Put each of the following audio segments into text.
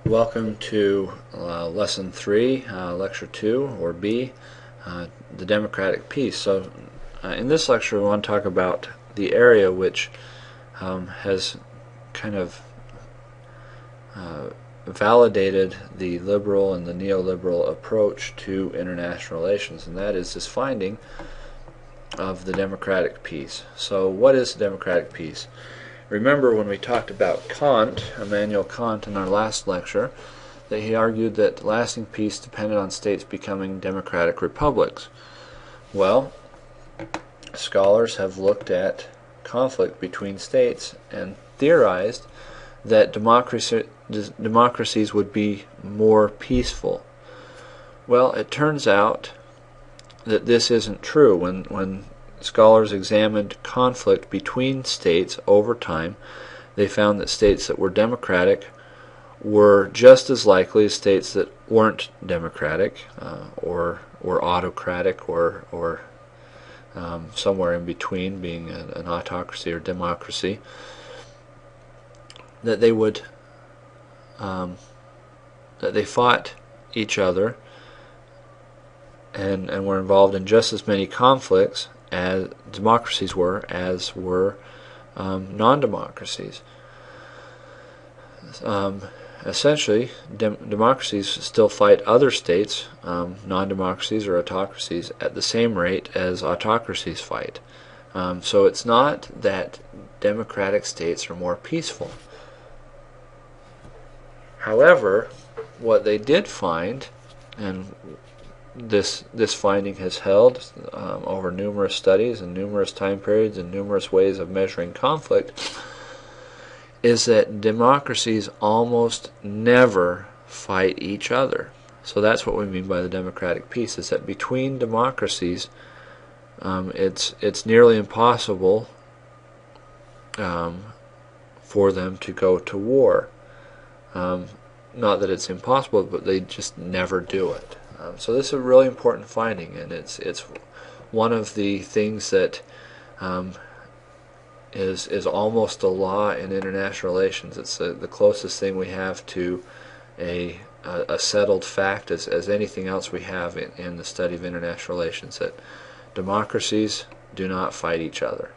Welcome to Lesson 3, Lecture 2, or B, the Democratic Peace. So in this lecture we want to talk about the area which has kind of validated the liberal and the neoliberal approach to international relations, and that is this finding of the democratic peace. So what is the democratic peace? Remember when we talked about Kant, Immanuel Kant, in our last lecture, that he argued that lasting peace depended on states becoming democratic republics. Well, scholars have looked at conflict between states and theorized that democracies would be more peaceful. Well, it turns out that this isn't true. When scholars examined conflict between states over time, they found that states that were democratic were just as likely as states that weren't democratic or autocratic or somewhere in between, being an autocracy or democracy, that they would that they fought each other and were involved in just as many conflicts as democracies were as were non-democracies. Essentially, democracies still fight other states, non-democracies or autocracies, at the same rate as autocracies fight. So it's not that democratic states are more peaceful. However, what they did find, and this finding has held over numerous studies and numerous time periods and numerous ways of measuring conflict, is that democracies almost never fight each other. So that's what we mean by the democratic peace, is that between democracies it's nearly impossible for them to go to war. Not that it's impossible, but they just never do it. So this is a really important finding, and it's one of the things that is almost a law in international relations. It's the closest thing we have to a settled fact as anything else we have in the study of international relations, that democracies do not fight each other.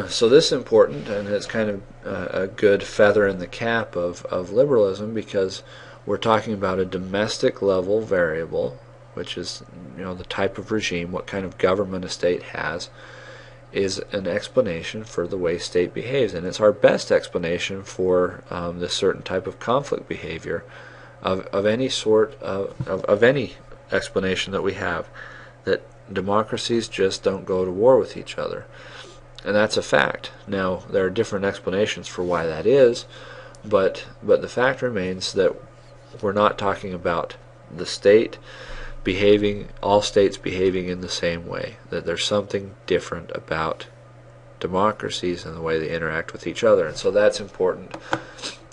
So this is important, and it's kind of a good feather in the cap of liberalism, because we're talking about a domestic level variable, which is the type of regime, what kind of government a state has, is an explanation for the way state behaves, and it's our best explanation for this certain type of conflict behavior of any sort of any explanation that we have, that democracies just don't go to war with each other. And that's a fact. Now, there are different explanations for why that is, but the fact remains that we're not talking about the state behaving, all states behaving in the same way, that there's something different about democracies and the way they interact with each other. And so that's important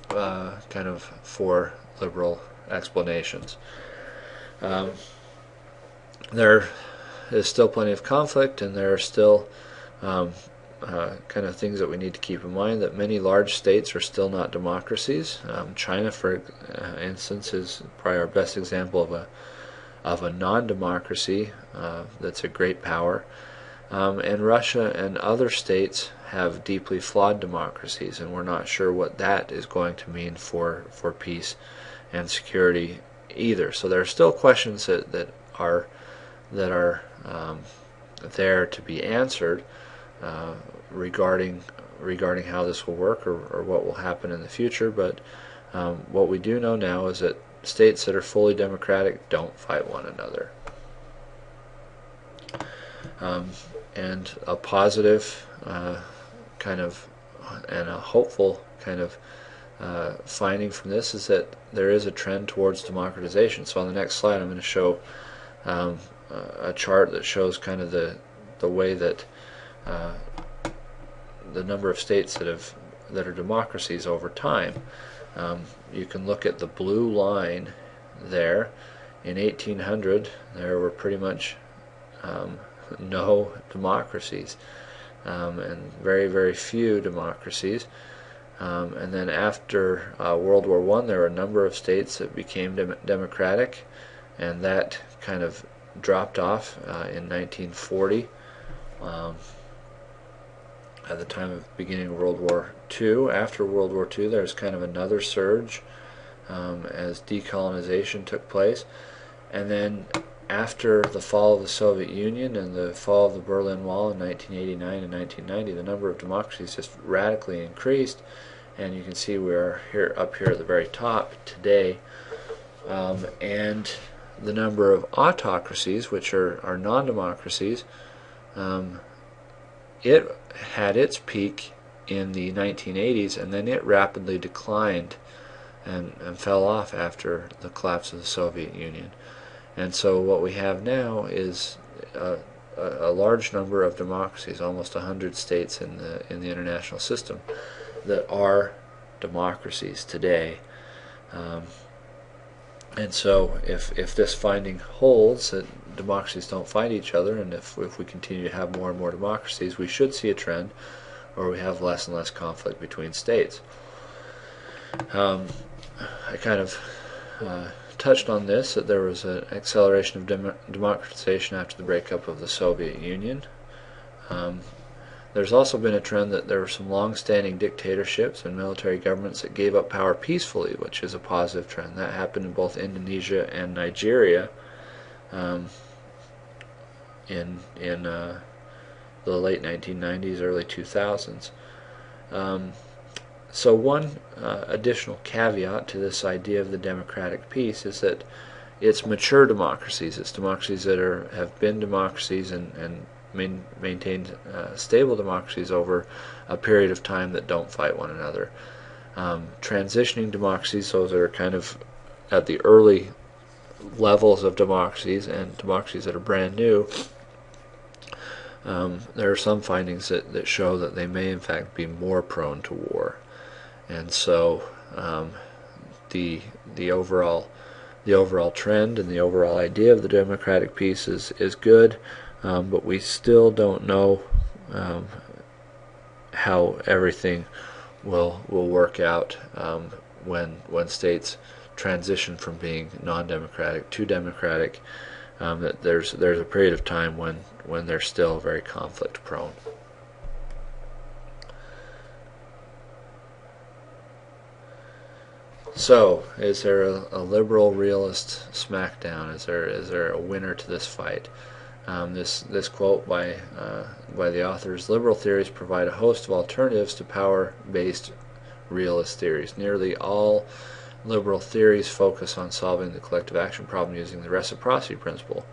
kind of for liberal explanations. There is still plenty of conflict, and there are still kind of things that we need to keep in mind, that many large states are still not democracies. China, for instance, is probably our best example of a non-democracy that's a great power. And Russia and other states have deeply flawed democracies, and we're not sure what that is going to mean for peace and security either. So there are still questions that are there to be answered regarding how this will work or what will happen in the future. But what we do know now is that states that are fully democratic don't fight one another. And a positive kind of and a hopeful kind of finding from this is that there is a trend towards democratization. So on the next slide I'm going to show a chart that shows kind of the way that the number of states that are democracies over time. You can look at the blue line there. In 1800 there were pretty much no democracies, and very, very few democracies. And then after World War I, there were a number of states that became democratic, and that kind of dropped off in 1940. At the time of beginning of World War II. After World War II, there's kind of another surge as decolonization took place. And then after the fall of the Soviet Union and the fall of the Berlin Wall in 1989 and 1990, the number of democracies just radically increased. And you can see we're up here at the very top today. And the number of autocracies, which are non-democracies, it had its peak in the 1980s, and then it rapidly declined and fell off after the collapse of the Soviet Union. And so what we have now is a large number of democracies, almost 100 states in the international system, that are democracies today. And so if this finding holds, that democracies don't fight each other, and if we continue to have more and more democracies, we should see a trend where we have less and less conflict between states. I kind of touched on this, that there was an acceleration of democratization after the breakup of the Soviet Union. There's also been a trend that there were some long-standing dictatorships and military governments that gave up power peacefully, which is a positive trend. That happened in both Indonesia and Nigeria in the late 1990s, early 2000s. So one additional caveat to this idea of the democratic peace is that it's mature democracies. It's democracies that have been democracies and maintained stable democracies over a period of time that don't fight one another. Transitioning democracies, those that are kind of at the early levels of democracies, and democracies that are brand new, there are some findings that show that they may in fact be more prone to war. And so the overall trend and the overall idea of the democratic peace is good, but we still don't know how everything will work out when states transition from being non-democratic to democratic. That there's a period of time when they're still very conflict prone. So, is there a liberal realist smackdown? Is there a winner to this fight? This quote by the authors: liberal theories provide a host of alternatives to power-based realist theories. Nearly all liberal theories focus on solving the collective action problem using the reciprocity principle.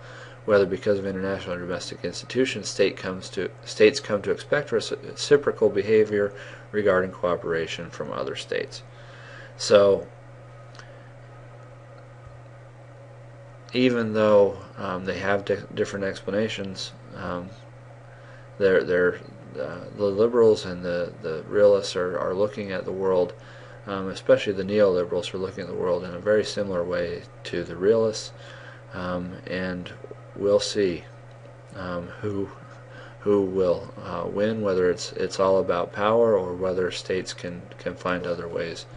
Whether because of international or domestic institutions, states come to expect reciprocal behavior regarding cooperation from other states. So, even though they have different explanations, the liberals and the realists are looking at the world, especially the neoliberals are looking at the world in a very similar way to the realists, and we'll see who will win, whether it's all about power or whether states can find other ways